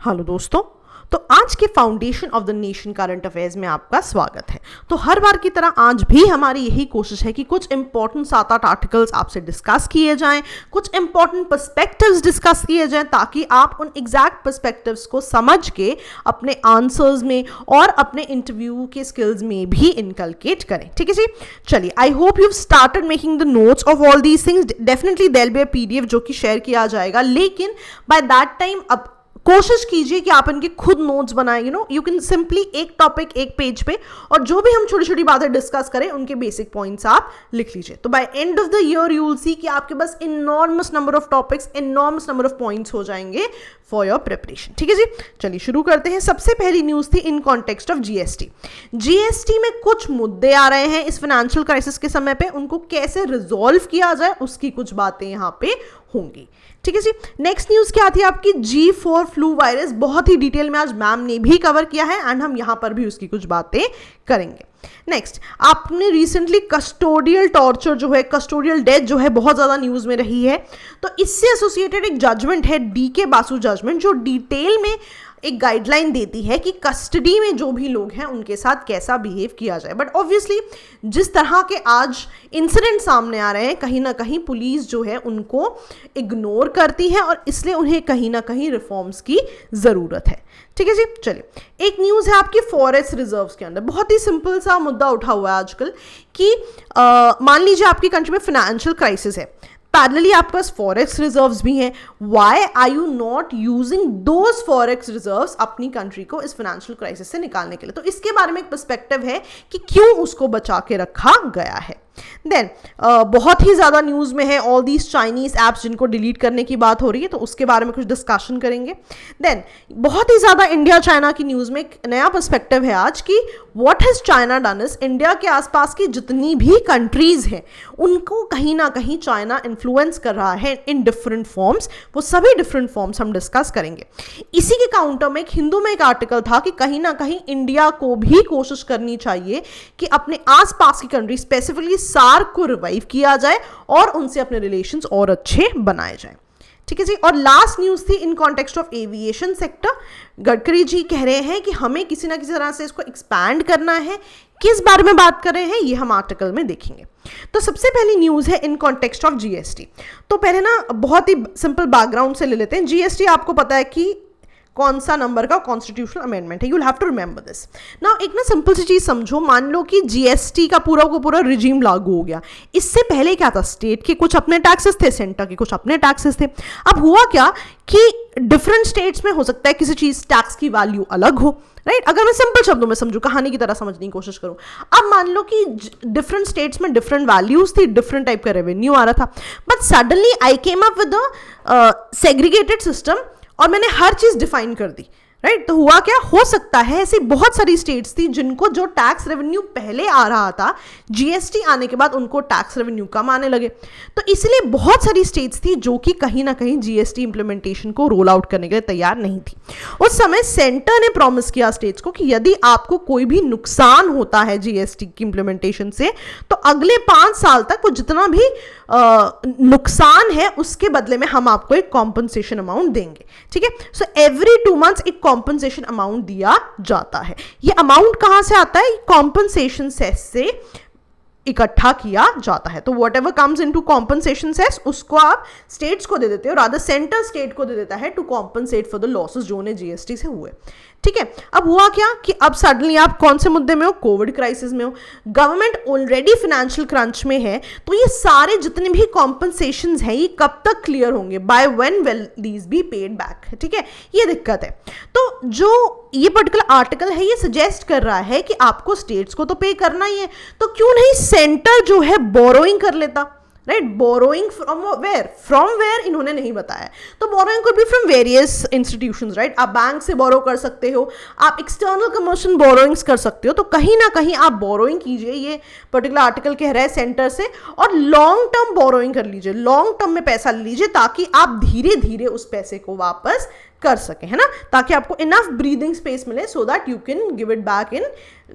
Hello दोस्तों, तो आज के foundation of the nation current affairs में आपका स्वागत है। तो हर बार की तरह आज भी हमारी यही कोशिश है कि कुछ इंपॉर्टेंट 7-8 आर्टिकल्स आपसे डिस्कस किए जाएं, कुछ इंपॉर्टेंट पर्सपेक्टिव्स डिस्कस किए जाएं, ताकि आप उन एग्जैक्ट पर्सपेक्टिव्स को समझ के अपने आंसर्स में और अपने इंटरव्यू के स्किल्स में भी इनकलकेट करें। ठीक है जी, चलिए, I hope you started making the notes of all these things. Definitely there be a PDF जो कि शेयर किया जाएगा, लेकिन बाय दैट टाइम अब कोशिश कीजिए कि आप इनके खुद नोट्स बनाएं। यू कैन सिंपली एक टॉपिक एक पेज पे, और जो भी हम छोटी छोटी बातें डिस्कस करें उनके बेसिक पॉइंट्स आप लिख लीजिए। तो by end of the year you will see कि आपके पास enormous number of topics, enormous number of points हो जाएंगे फॉर योर प्रिपरेशन। ठीक है जी, चलिए शुरू करते हैं। सबसे पहली न्यूज थी in context of GST. GST में कुछ मुद्दे आ रहे हैं इस फाइनेंशियल क्राइसिस के समय पे, उनको कैसे रिजॉल्व किया जाए उसकी कुछ बातें यहाँ पे होंगी। ठीक है जी, नेक्स्ट न्यूज क्या थी आपकी? G4 फ्लू वायरस, बहुत ही डिटेल में आज मैम ने भी कवर किया है एंड हम यहां पर भी उसकी कुछ बातें करेंगे। नेक्स्ट, आपने रिसेंटली कस्टोडियल टॉर्चर जो है, कस्टोडियल डेथ जो है, बहुत ज्यादा न्यूज में रही है। तो इससे एसोसिएटेड एक जजमेंट है, DK बासु जजमेंट, जो डिटेल में एक गाइडलाइन देती है कि कस्टडी में जो भी लोग हैं उनके साथ कैसा बिहेव किया जाए। बट ऑब्वियसली जिस तरह के आज इंसिडेंट सामने आ रहे हैं, कहीं ना कहीं पुलिस जो है उनको इग्नोर करती है और इसलिए उन्हें कहीं ना कहीं रिफॉर्म्स की ज़रूरत है। ठीक है जी, चलिए, एक न्यूज़ है आपकी फॉरेस्ट रिजर्व्स के अंदर। बहुत ही सिंपल सा मुद्दा उठा हुआ है आजकल कि मान लीजिए आपकी कंट्री में फाइनेंशियल क्राइसिस है, पैरेलली आपके पास फॉरेस्ट रिजर्व्स भी हैं। Why are you not using those forest reserves अपनी कंट्री को इस फाइनेंशियल क्राइसिस से निकालने के लिए? तो इसके बारे में एक पर्सपेक्टिव है कि क्यों उसको बचा के रखा गया है। देन बहुत ही ज़्यादा न्यूज़ में है ऑल दीज चाइनीज ऐप्स जिनको डिलीट करने की बात हो रही है, तो उसके बारे में कुछ डिस्कशन करेंगे। देन बहुत ही ज़्यादा इंडिया चाइना की न्यूज़ में एक नया पर्सपेक्टिव है आज की what has China done is, India के आसपास की जितनी भी कंट्रीज हैं उनको कहीं ना कहीं चाइना इन्फ्लुएंस कर रहा है इन डिफरेंट फॉर्म्स। वो सभी डिफरेंट फॉर्म्स हम डिस्कस करेंगे। इसी के काउंटर में एक हिंदू में एक आर्टिकल था कि कहीं ना कहीं इंडिया को भी कोशिश करनी चाहिए कि अपने आसपास की कंट्री, स्पेसिफिकली सार्क को रिवाइव किया जाए और उनसे अपने रिलेशंस और अच्छे बनाए जाए। ठीक है जी, और लास्ट न्यूज़ थी in context of aviation sector. Gadkari ji कह रहे हैं कि हमें किसी ना किसी तरह से इसको एक्सपैंड करना है। किस बारे में बात कर रहे हैं ये हम आर्टिकल में देखेंगे। तो सबसे पहली न्यूज़ है इन कॉन्टेक्स्ट ऑफ जीएसटी। तो पहले ना बहुत ही सिंपल बैकग्राउंड से ले लेते हैं। जीएसटी आपको पता है कि कौन सा नंबर का कॉन्स्टिट्यूशनल अमेंडमेंट है। You will have to remember this. Now एक ना सिंपल सी चीज समझो, मान लो कि जीएसटी का पूरा रिजीम लागू हो गया। इससे पहले क्या था, स्टेट के कुछ अपने टैक्सेस थे, सेंटर के कुछ अपने टैक्सेस थे। अब हुआ क्या कि डिफरेंट स्टेट्स में हो सकता है किसी चीज टैक्स की वैल्यू अलग हो, राइट? अगर मैं सिंपल शब्दों में समझूं, कहानी की तरह समझने की कोशिश करूं, अब मान लो कि डिफरेंट स्टेट्स में डिफरेंट वैल्यूज थी, डिफरेंट टाइप का रेवेन्यू आ रहा था, but suddenly I came up with a segregated system और मैंने हर चीज डिफाइन कर दी, राइट? तो हुआ क्या, हो सकता है ऐसी बहुत सारी स्टेट्स थी जिनको जो टैक्स रेवेन्यू पहले आ रहा था, जीएसटी आने के बाद उनको टैक्स रेवेन्यू कम आने लगे। तो इसलिए बहुत सारी स्टेट्स थी जो कि कहीं ना कहीं जीएसटी इंप्लीमेंटेशन को रोल आउट करने के लिए तैयार नहीं थी। उस समय सेंटर ने प्रॉमिस किया स्टेट्स को कि यदि आपको कोई भी नुकसान होता है जीएसटी की इंप्लीमेंटेशन से, तो अगले 5 साल तक वो जितना भी नुकसान है उसके बदले में हम आपको एक कॉम्पनसेशन अमाउंट देंगे। ठीक है, सो एवरी 2 मंथ्स एक कॉम्पनसेशन अमाउंट दिया जाता है। ये अमाउंट कहां से आता है? कॉम्पनसेशन सेस से इकट्ठा किया जाता है। तो whatever comes into compensation cess उसको आप स्टेट्स को दे देते हो, रादर सेंटर स्टेट को दे देता है to compensate for the losses जो उन्हें जीएसटी से हुए। ठीक है, अब हुआ क्या कि अब सडनली आप कौन से मुद्दे में हो? कोविड क्राइसिस में हो, गवर्नमेंट ऑलरेडी फाइनेंशियल क्रंच में है, तो ये सारे जितने भी कॉम्पनसेशंस हैं ये कब तक क्लियर होंगे? By when will these be paid back? ठीक है, ये दिक्कत है। तो जो ये पर्टिकुलर आर्टिकल है ये सजेस्ट कर रहा है कि आपको स्टेट्स को तो पे करना ही है, तो क्यों नहीं सेंटर जो है बोरोइंग कर लेता, राइट? बोरोइंग फ्रॉम वेयर इन्होंने नहीं बताया। तो borrowing could be from various institutions, right? आप बैंक से बोरो कर सकते हो, आप एक्सटर्नल कमर्शियल बोरोइंग्स कर सकते हो। तो कहीं ना कहीं आप बोरोइंग कीजिए, ये पर्टिकुलर आर्टिकल कह रहा है सेंटर से, और लॉन्ग टर्म बोरोइंग कर लीजिए, लॉन्ग टर्म में पैसा ले लीजिए ताकि आप धीरे धीरे उस पैसे को वापस कर सके, है ना, ताकि आपको इनफ ब्रीदिंग स्पेस मिले so that you can give it back in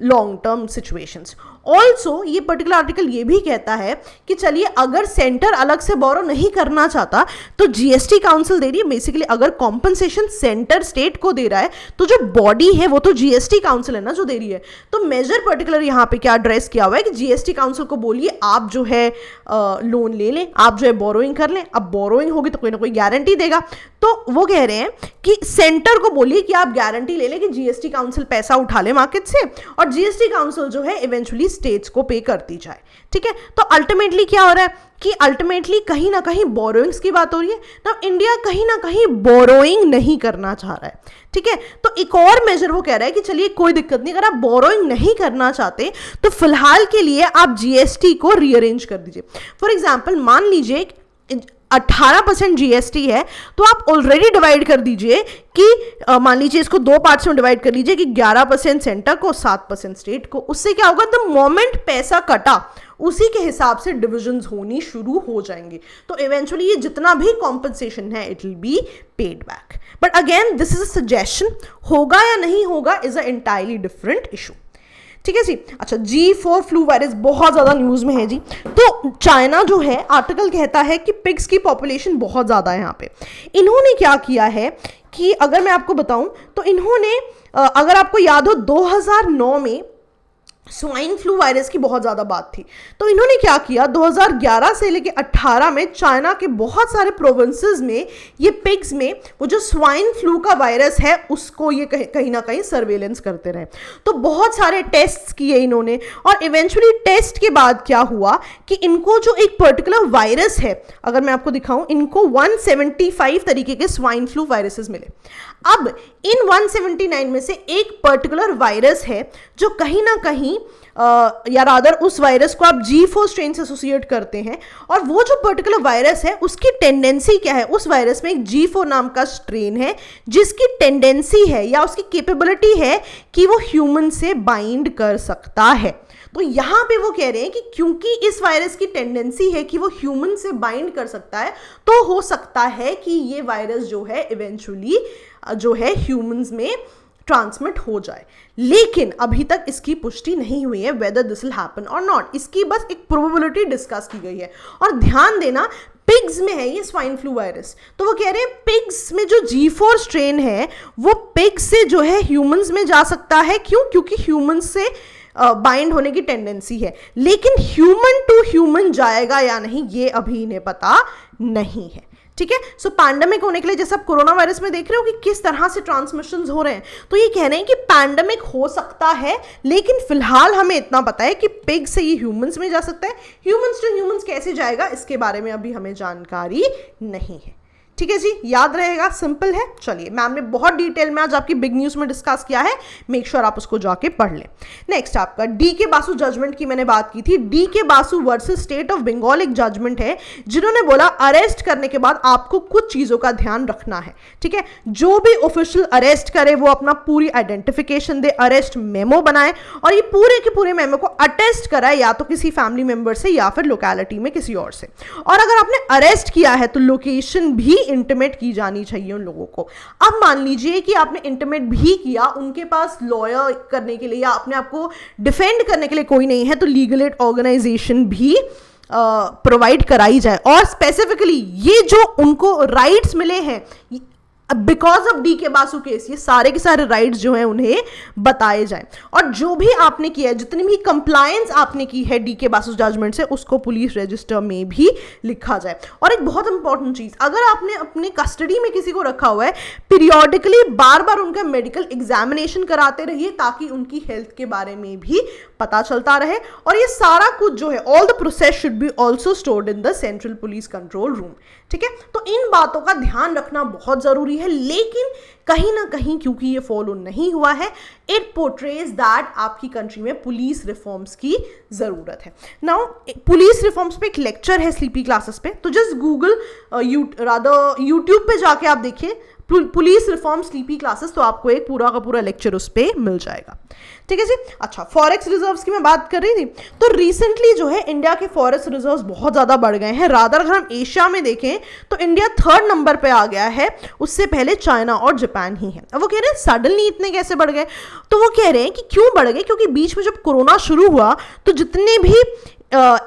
long term situations. Also ये पर्टिकुलर आर्टिकल ये भी कहता है कि चलिए अगर सेंटर अलग से बोरो नहीं करना चाहता तो जीएसटी काउंसिल दे रही है। बेसिकली अगर कॉम्पनसेशन सेंटर स्टेट को दे रहा है तो जो बॉडी है वो तो जीएसटी काउंसिल है ना जो दे रही है। तो मेजर पर्टिकुलर यहाँ पे क्या एड्रेस किया हुआ है कि जीएसटी काउंसिल को बोलिए आप जो है लोन ले लें, आप जो है बोरोइंग कर लें। अब बोरोइंग होगी तो कोई ना कोई गारंटी देगा, तो वो कह रहे हैं कि सेंटर को बोलिए कि आप गारंटी ले लें कि जीएसटी काउंसिल पैसा उठा ले मार्केट से और जीएसटी काउंसिल जो है इवेंचुअली स्टेट्स को पे करती जाए। ठीक है, तो अल्टीमेटली क्या हो रहा है कि अल्टीमेटली कहीं ना कहीं बोरोइंग्स की बात हो रही है ना। इंडिया कहीं ना कहीं बोरोइंग नहीं करना चाह रहा है। ठीक है, तो एक और मेजर वो कह रहा है कि चलिए कोई दिक्कत नहीं, अगर आप बोरोइंग नहीं करना चाहते तो फिलहाल के लिए आप जीएसटी को रीअरेंज कर दीजिए। फॉर एग्जाम्पल मान लीजिए 18% जीएसटी है तो आप ऑलरेडी डिवाइड कर दीजिए कि मान लीजिए इसको दो पार्ट्स में डिवाइड कर लीजिए कि 11% सेंटर को 7% स्टेट को। उससे क्या होगा, द मोमेंट पैसा कटा उसी के हिसाब से डिविजन्स होनी शुरू हो जाएंगे। तो इवेंचुअली ये जितना भी कॉम्पनसेशन है it will be paid back. But again this is a suggestion, होगा या नहीं होगा is a entirely different issue. ठीक है जी। अच्छा, G4 फ्लू वायरस बहुत ज़्यादा न्यूज़ में है जी। तो चाइना जो है आर्टिकल कहता है कि पिग्स की पॉपुलेशन बहुत ज़्यादा है यहाँ पे। इन्होंने क्या किया है कि अगर मैं आपको बताऊं तो इन्होंने अगर आपको याद हो 2009 में स्वाइन फ्लू वायरस की बहुत ज़्यादा बात थी, तो इन्होंने क्या किया 2011 से लेके 18 में चाइना के बहुत सारे प्रोविंसेस में ये पिग्स में वो जो स्वाइन फ्लू का वायरस है उसको ये कहीं ना कहीं सर्वेलेंस करते रहे। तो बहुत सारे टेस्ट्स किए इन्होंने और इवेंचुअली टेस्ट के बाद क्या हुआ कि इनको जो एक पर्टिकुलर वायरस है, अगर मैं आपको दिखाऊं, इनको 175 तरीके के स्वाइन फ्लू वायरसेस मिले। अब इन 179 में से एक पर्टिकुलर वायरस है जो कहीं ना कहीं या रादर उस वायरस को आप G4 स्ट्रेन से एसोसिएट करते हैं और वो जो पर्टिकुलर वायरस है उसकी टेंडेंसी क्या है, उस वायरस में एक G4 नाम का स्ट्रेन है जिसकी टेंडेंसी है या उसकी कैपेबिलिटी है कि वो ह्यूमन से बाइंड कर सकता है। तो यहां पे वो कह रहे हैं कि क्योंकि इस वायरस की टेंडेंसी है कि वो ह्यूमन से बाइंड कर सकता है तो हो सकता है कि ये वायरस जो है इवेंचुअली जो है ह्यूमंस में ट्रांसमिट हो जाए। लेकिन अभी तक इसकी पुष्टि नहीं हुई है वेदर दिस विल हैपन और नॉट। इसकी बस एक प्रोबेबिलिटी डिस्कस की गई है। और ध्यान देना पिग्स में है ये स्वाइन फ्लू वायरस, तो वो कह रहे हैं पिग्स में जो G4 स्ट्रेन है वो पिग्स से जो है ह्यूमंस में जा सकता है। क्यों? क्योंकि ह्यूमंस से बाइंड होने की टेंडेंसी है, लेकिन ह्यूमन टू ह्यूमन जाएगा या नहीं ये अभी इन्हें पता नहीं है। ठीक है, सो पैंडेमिक होने के लिए जैसे आप कोरोना वायरस में देख रहे हो कि किस तरह से ट्रांसमिशंस हो रहे हैं, तो ये कह रहे हैं कि पैंडेमिक हो सकता है, लेकिन फिलहाल हमें इतना पता है कि पिग से ये ह्यूमंस में जा सकता है। ह्यूमंस टू ह्यूमंस कैसे जाएगा इसके बारे में अभी हमें जानकारी नहीं है। ठीक है जी, याद रहेगा, सिंपल है। चलिए, मैम ने बहुत डिटेल में आज आपकी बिग न्यूज़ में डिस्कस किया है, मेक श्योर आप उसको जाके पढ़ लें। नेक्स्ट आपका डी.के. बासु जजमेंट की मैंने बात की थी। D K. Basu versus state of Bengal एक जजमेंट है जिन्होंने बोला अरेस्ट करने के बाद आपको कुछ चीज़ों का ध्यान रखना है। ठीक है, जो भी ऑफिशियल अरेस्ट करे वो अपना पूरी आइडेंटिफिकेशन दे, अरेस्ट मेमो बनाए और ये पूरे के पूरे मेमो को अटेस्ट कराए या तो किसी फैमिली मेंबर से या फिर लोकेलिटी में किसी और से। और अगर आपने अरेस्ट किया है तो लोकेशन भी इंटीमेट की जानी चाहिए उन लोगों को। अब मान लीजिए कि आपने इंटीमेट भी किया, उनके पास लॉयर करने के लिए या अपने आप को डिफेंड करने के लिए कोई नहीं है, तो लीगल एड ऑर्गेनाइजेशन भी प्रोवाइड कराई जाए। और स्पेसिफिकली ये जो उनको राइट्स मिले हैं because of DK. Basu case, ये सारे के सारे राइट्स जो हैं उन्हें बताए जाएं। और जो भी आपने किया है, जितनी भी कंप्लायंस आपने की है डी.के. बासु जजमेंट से, उसको पुलिस रजिस्टर में भी लिखा जाए। और एक बहुत इंपॉर्टेंट चीज, अगर आपने अपने कस्टडी में किसी को रखा हुआ है, पीरियोडिकली बार बार उनका मेडिकल एग्जामिनेशन कराते रहिए ताकि उनकी हेल्थ के बारे में भी पता चलता रहे। और ये सारा कुछ जो है, all the process should be also stored in the central police control room. ठीक है, तो इन बातों का ध्यान रखना बहुत जरूरी है, लेकिन कहीं ना कहीं क्योंकि ये फॉलो नहीं हुआ है, इट पोर्ट्रेज दैट आपकी कंट्री में पुलिस रिफॉर्म्स की जरूरत है। नाउ पुलिस रिफॉर्म्स पे एक लेक्चर है स्लीपी क्लासेस पे, तो जस्ट गूगल यूट्यूब पे जाके आप देखिए पुलिस रिफॉर्म स्लीपी क्लासेस, तो आपको एक पूरा का पूरा लेक्चर उस पर मिल जाएगा। ठीक है जी। अच्छा, फॉरेक्स रिजर्व्स की मैं बात कर रही थी, तो रिसेंटली जो है इंडिया के फॉरेक्स रिजर्व्स बहुत ज़्यादा बढ़ गए हैं। रादर अगर हम एशिया में देखें तो इंडिया 3rd नंबर पे आ गया है, उससे पहले चाइना और जापान ही है। अब वो कह रहे हैं सडनली इतने कैसे बढ़ गए, तो वो कह रहे हैं कि क्यों बढ़ गए, क्योंकि बीच में जब कोरोना शुरू हुआ तो जितने भी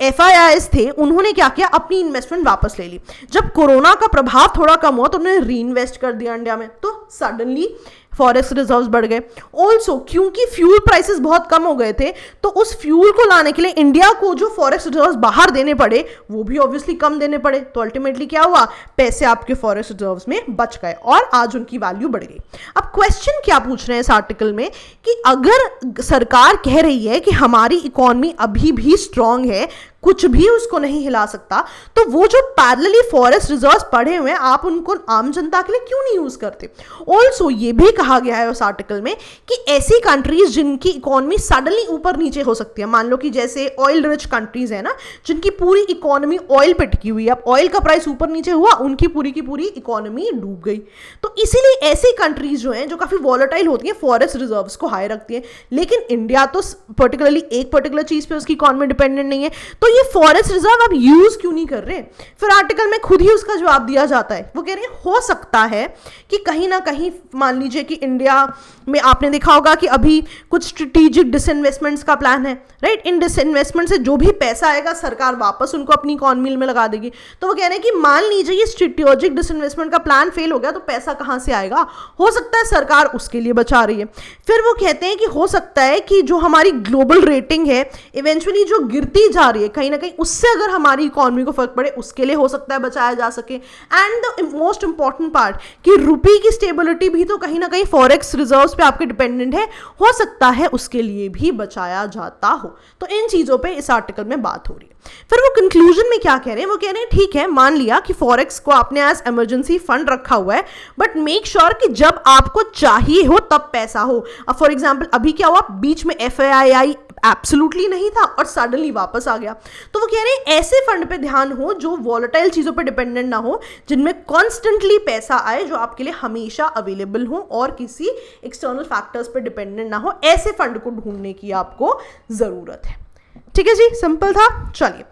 FIIs थे उन्होंने क्या किया, अपनी इन्वेस्टमेंट वापस ले ली। जब कोरोना का प्रभाव थोड़ा कम हुआ तो उन्होंने री इन्वेस्ट कर दिया इंडिया में, तो सडनली फॉरेक्स रिजर्व्स बढ़ गए। ऑल्सो क्योंकि फ्यूल प्राइसेस बहुत कम हो गए थे, तो उस फ्यूल को लाने के लिए इंडिया को जो फॉरेक्स रिजर्व्स बाहर देने पड़े वो भी ऑब्वियसली कम देने पड़े, तो अल्टीमेटली क्या हुआ, पैसे आपके फॉरेक्स रिजर्व्स में बच गए और आज उनकी वैल्यू बढ़ गई। अब क्वेश्चन क्या पूछ रहे हैं इस आर्टिकल में कि अगर सरकार कह रही है कि हमारी इकोनॉमी अभी भी स्ट्रांग है, कुछ भी उसको नहीं हिला सकता, तो वो जो पैरेलली फॉरेस्ट रिजर्व्स पड़े हुए हैं आप उनको आम जनता के लिए क्यों नहीं यूज करते। ऑल्सो ये भी कहा गया है उस आर्टिकल में कि ऐसी कंट्रीज जिनकी इकोनॉमी सडनली ऊपर नीचे हो सकती है, मान लो कि जैसे ऑयल रिच कंट्रीज है ना, जिनकी पूरी इकोनॉमी ऑयल पे टिकी हुई है, अब ऑयल का प्राइस ऊपर नीचे हुआ, उनकी पूरी की पूरी इकोनॉमी डूब गई। तो इसीलिए ऐसी कंट्रीज जो हैं जो काफी वॉलेटाइल होती हैं फॉरेस्ट रिजर्व्स को हाई रखती है, लेकिन इंडिया तो पर्टिकुलरली एक पर्टिकुलर चीज पे उसकी इकोनॉमी डिपेंडेंट नहीं है, तो ये फॉरेस्ट रिजर्व आप यूज क्यों नहीं कर रहे। फिर आर्टिकल में खुद ही उसका जवाब दिया जाता है, वो कह रहे हैं हो सकता है कि कहीं ना कहीं मान लीजिए कि इंडिया में आपने देखा होगा कि अभी कुछ स्ट्रेटेजिक डिसइन्वेस्टमेंट्स का प्लान है, राइट। इन डिसइन्वेस्टमेंट से जो भी पैसा आएगा सरकार वापस उनको अपनी इकोनॉमी में लगा देगी। तो वो कह रहे हैं कि मान लीजिए ये स्ट्रेटेजिक डिसइन्वेस्टमेंट का प्लान फेल हो गया तो पैसा कहां से आएगा, हो सकता है सरकार उसके लिए बचा रही है। फिर वो कहते हैं कि हो सकता है कि जो हमारी ग्लोबल रेटिंग है इवेंचुअली जो गिरती जा रही है कहीं ना कहीं, उससे अगर हमारी इकोनॉमी को फर्क पड़े उसके लिए हो सकता है बचाया जा सके। And the most important part कि रुपये की स्टेबिलिटी भी तो कहीं ना कहीं फॉरेक्स रिजर्व्स पे आपके डिपेंडेंट है, हो सकता है उसके लिए भी बचाया जाता हो। तो इन चीजों पे इस आर्टिकल में बात हो रही है। फिर वो कंक्लूजन में क्या कह रहे हैं, वो कह रहे हैं ठीक है मान लिया कि फॉरेक्स को आपने एज इमरजेंसी फंड रखा हुआ है, बट मेक श्योर कि जब आपको चाहिए हो तब पैसा हो। अब फॉर एग्जांपल अभी क्या हुआ, बीच में FII एब्सोल्युटली नहीं था और सडनली वापस आ गया, तो वो कह रहे हैं ऐसे फंड पे ध्यान हो जो वॉलेटाइल चीजों पे डिपेंडेंट ना हो, जिनमें कॉन्स्टेंटली पैसा आए, जो आपके लिए हमेशा अवेलेबल हो और किसी एक्सटर्नल फैक्टर्स पे डिपेंडेंट ना हो, ऐसे फंड को ढूंढने की आपको जरूरत है। ठीक है जी, सिंपल था। चलिए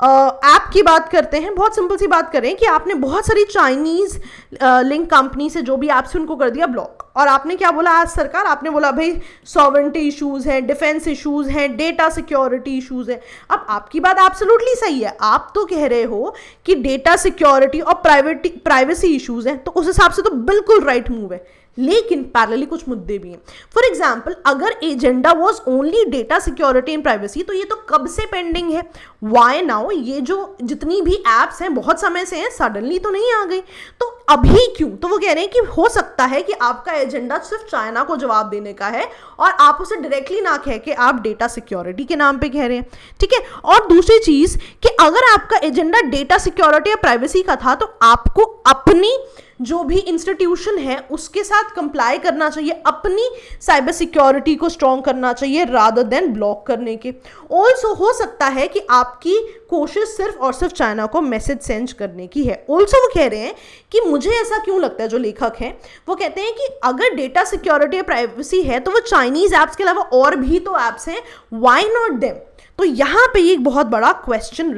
ऐप की बात करते हैं, बहुत सिंपल सी बात करें कि आपने बहुत सारी चाइनीज लिंक कंपनी से जो भी ऐप्स उनको कर दिया ब्लॉक, और आपने क्या बोला आज सरकार, आपने बोला भाई सॉवरेंटी इश्यूज हैं, डिफेंस इश्यूज हैं, डेटा सिक्योरिटी इश्यूज है। अब आपकी बात एब्सोल्युटली सही है, आप तो कह रहे हो कि डेटा सिक्योरिटी और प्राइवेसी इश्यूज हैं, तो उस हिसाब से तो बिल्कुल राइट मूव है, लेकिन पैरेलली कुछ मुद्दे भी हैं। फॉर एग्जाम्पल अगर agenda was only data security and privacy, तो ये तो कब से पेंडिंग है, वाई नाउ, ये जो जितनी भी एप्स हैं बहुत समय से हैं, सडनली तो नहीं आ गई, तो अभी क्यों। तो वो कह रहे हैं कि हो सकता है कि आपका एजेंडा सिर्फ चाइना को जवाब देने का है और आप उसे डायरेक्टली ना कह के आप डेटा सिक्योरिटी के नाम पे कह रहे हैं। ठीक है, और दूसरी चीज कि अगर आपका एजेंडा डेटा सिक्योरिटी या प्राइवेसी का था तो आपको अपनी जो भी इंस्टीट्यूशन है उसके साथ कंप्लाई करना चाहिए, अपनी साइबर सिक्योरिटी को स्ट्रॉन्ग करना चाहिए रादर देन ब्लॉक करने के। ऑल्सो हो सकता है कि आपकी कोशिश सिर्फ और सिर्फ चाइना को मैसेज सेंड करने की है। ऑल्सो वो कह रहे हैं कि मुझे ऐसा क्यों लगता है, जो लेखक हैं वो कहते हैं कि अगर डेटा सिक्योरिटी या प्राइवेसी है तो वो चाइनीज ऐप्स के अलावा और भी तो ऐप्स हैं, व्हाई नॉट देम। तो यहाँ पे एक बहुत बड़ा क्वेश्चन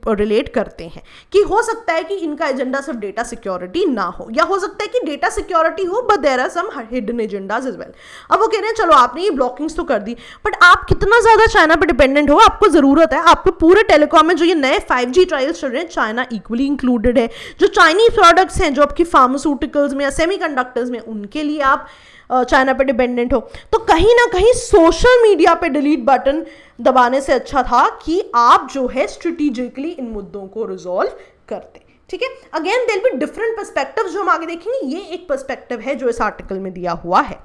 रिलेट करते हैं कि हो सकता है कि इनका एजेंडा सिर्फ डेटा सिक्योरिटी ना हो, या हो सकता है कि डेटा सिक्योरिटी हो but there are some hidden agendas as well. अब वो कह रहे हैं चलो आपने ये ब्लॉकिंग्स तो कर दी, बट आप कितना ज्यादा चाइना पे डिपेंडेंट हो, आपको जरूरत है, आपको पूरे टेलीकॉम में जो ये नए 5G ट्रायल्स चल रहे हैं चाइना इक्वली इंक्लूडेड है, जो चाइनीज प्रोडक्ट्स हैं जो आपकी फार्मास्यूटिकल्स में या सेमीकंडक्टर्स में, उनके लिए आप चाइना पे डिपेंडेंट हो। तो कहीं ना कहीं सोशल मीडिया पे डिलीट बटन दबाने से अच्छा था कि आप जो है स्ट्रेटेजिकली इन मुद्दों को रिजॉल्व करते। ठीक है, again there will be different perspectives जो हम आगे देखेंगे, ये एक पर्सपेक्टिव है जो इस आर्टिकल में दिया हुआ है।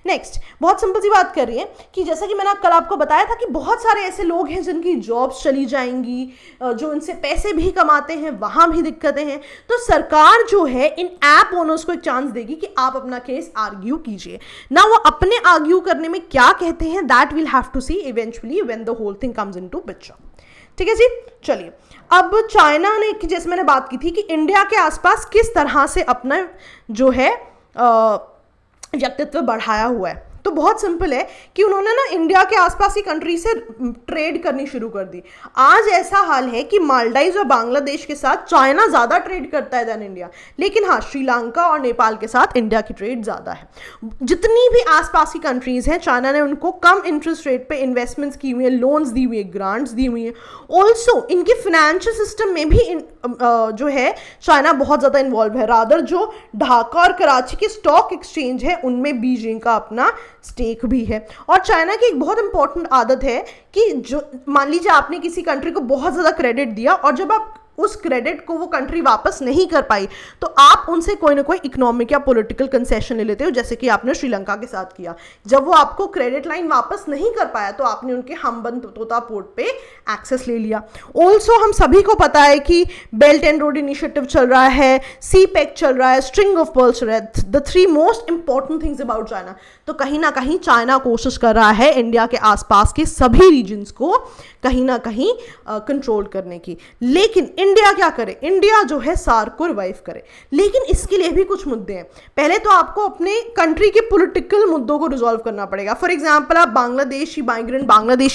नेक्स्ट बहुत सिंपल सी बात कर रही है कि जैसा कि मैंने कल आपको बताया था कि बहुत सारे ऐसे लोग हैं जिनकी जॉब्स चली जाएंगी, जो इनसे पैसे भी कमाते हैं, वहां भी दिक्कतें हैं, तो सरकार जो है इन ऐप ओनर्स को एक चांस देगी कि आप अपना केस आर्ग्यू कीजिए ना। वो अपने आर्ग्यू करने में क्या कहते हैं that will have to see eventually when the whole thing comes into picture. ठीक है जी, चलिए अब चाइना ने, जैसे मैंने बात की थी कि इंडिया के आसपास किस तरह से अपना जो है व्यक्तित्व बढ़ाया हुआ है। तो बहुत सिंपल है कि उन्होंने ना इंडिया के आसपास की कंट्री से ट्रेड करनी शुरू कर दी। आज ऐसा हाल है कि मालदीव्स और बांग्लादेश के साथ चाइना ज़्यादा ट्रेड करता है देन इंडिया, लेकिन हाँ श्रीलंका और नेपाल के साथ इंडिया की ट्रेड ज़्यादा है। जितनी भी आसपास की कंट्रीज़ हैं चाइना ने उनको कम इंटरेस्ट रेट पे इन्वेस्टमेंट्स की हुई है, लोन्स दी हुई है, ग्रांट्स दी हुई है। ऑल्सो इनके फाइनेंशियल सिस्टम में भी जो है चाइना बहुत ज़्यादा इन्वॉल्व है। रादर जो ढाका और कराची के स्टॉक एक्सचेंज है उनमें बीजिंग का अपना स्टेक भी है। और चाइना की एक बहुत इंपॉर्टेंट आदत है कि जो मान लीजिए आपने किसी कंट्री को बहुत ज़्यादा क्रेडिट दिया और जब आप उस क्रेडिट को वो कंट्री वापस नहीं कर पाई तो आप उनसे कोई ना कोई इकोनॉमिक या पॉलिटिकल कंसेशन ले लेते हो, जैसे कि आपने श्रीलंका के साथ किया। जब वो आपको क्रेडिट लाइन वापस नहीं कर पाया तो आपने उनके हमबंद तोता पोर्ट पे एक्सेस ले लिया। ऑल्सो हम सभी को पता है कि बेल्ट एंड रोड इनिशिएटिव चल रहा है, सी पैक चल रहा है, string of pearls, the 3 most important things about China. तो कहीं ना कहीं चाइना कोशिश कर रहा है इंडिया के आसपास के सभी रीजन्स को कहीं ना कहीं कंट्रोल करने की। लेकिन इंडिया क्या करे? इंडिया जो है सार्क को रिवाइव करे, लेकिन इसके लिए भी कुछ मुद्दे हैं। पहले तो आपको अपने कंट्री के पॉलिटिकल मुद्दों को रिजॉल्व करना पड़ेगा। फॉर एग्जांपल आप बांग्लादेशी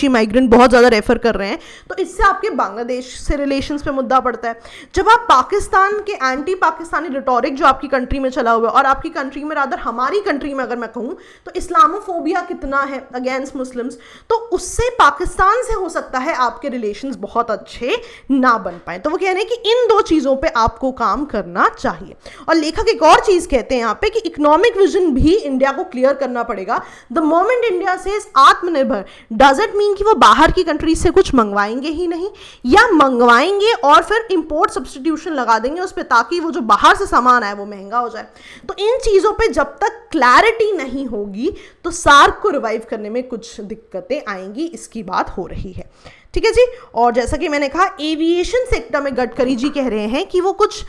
माइग्रेंट बहुत ज़्यादा रेफर कर रहे हैं, तो इससे आपके बांग्लादेश से रिलेशंस पे मुद्दा पड़ता है। जब आप पाकिस्तान के एंटी पाकिस्तानी रिटोरिक जो आपकी कंट्री में चला हुआ है, और आपकी कंट्री में रादर हमारी कंट्री में अगर मैं कहूँ तो इस्लामोफोबिया कितना है अगेंस्ट मुस्लिम्स, तो उससे पाकिस्तान से हो सकता है आपके रिलेशंस बहुत अच्छे ना बन पाए। तो वो कह रहे हैं कि इन 2 चीज़ों पे आपको काम करना चाहिए। और लेखक एक और चीज़ कहते हैं यहाँ पे कि इकोनॉमिक विजन भी इंडिया को क्लियर करना पड़ेगा। द मोमेंट इंडिया से आत्मनिर्भर डज इट मीन कि वो बाहर की कंट्रीज से कुछ मंगवाएंगे ही नहीं, या मंगवाएंगे और फिर इंपोर्ट सब्सटीट्यूशन लगा देंगे उस पर ताकि वो जो बाहर से सामान आए वो महंगा हो जाए। तो इन चीज़ों पे जब तक क्लैरिटी नहीं होगी तो सार्क को रिवाइव करने में कुछ दिक्कतें आएंगी, इसकी बात हो रही है। ठीक है जी। और जैसा कि मैंने कहा एविएशन सेक्टर में गडकरी जी कह रहे हैं कि वो कुछ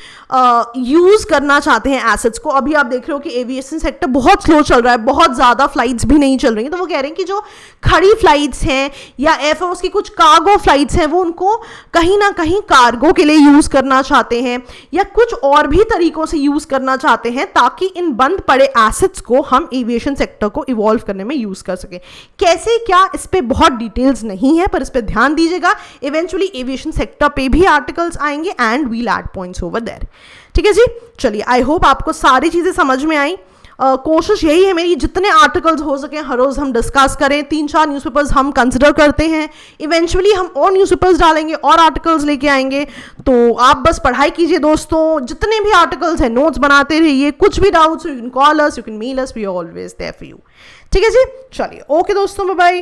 यूज़ करना चाहते हैं एसेट्स को। अभी आप देख रहे हो कि एविएशन सेक्टर बहुत स्लो चल रहा है, बहुत ज़्यादा फ्लाइट्स भी नहीं चल रही हैं। तो वो कह रहे हैं कि जो खड़ी फ्लाइट्स हैं या एयरफोर्स की कुछ कार्गो फ्लाइट्स हैं वो उनको कहीं ना कहीं कार्गो के लिए यूज़ करना चाहते हैं या कुछ और भी तरीकों से यूज़ करना चाहते हैं ताकि इन बंद पड़े एसेट्स को हम एविएशन सेक्टर को इवॉल्व करने में यूज़ कर सकें। कैसे क्या इस पर बहुत डिटेल्स नहीं है, पर इस पर ध्यान दीजिएगा। इवेंचुअली एविएशन सेक्टर पे भी आर्टिकल्स आएंगे and we'll add points over there. ठीक है जी। चलिए आई होप आपको सारी चीजें समझ में आई। कोशिश यही है मेरी जितने आर्टिकल्स हो सके हर रोज हम डिस्कस करें। 3-4 न्यूज़पेपर्स हम कंसिडर करते हैं, इवेंचुअली हम और न्यूज़पेपर्स डालेंगे और आर्टिकल्स लेके आएंगे। तो आप बस पढ़ाई कीजिए दोस्तों, जितने भी आर्टिकल्स हैं नोट्स बनाते रहिए। कुछ भी doubts you can call us, you can mail us, we are always there for you. ठीक है जी। चलिए ओके दोस्तों, बाय बाय।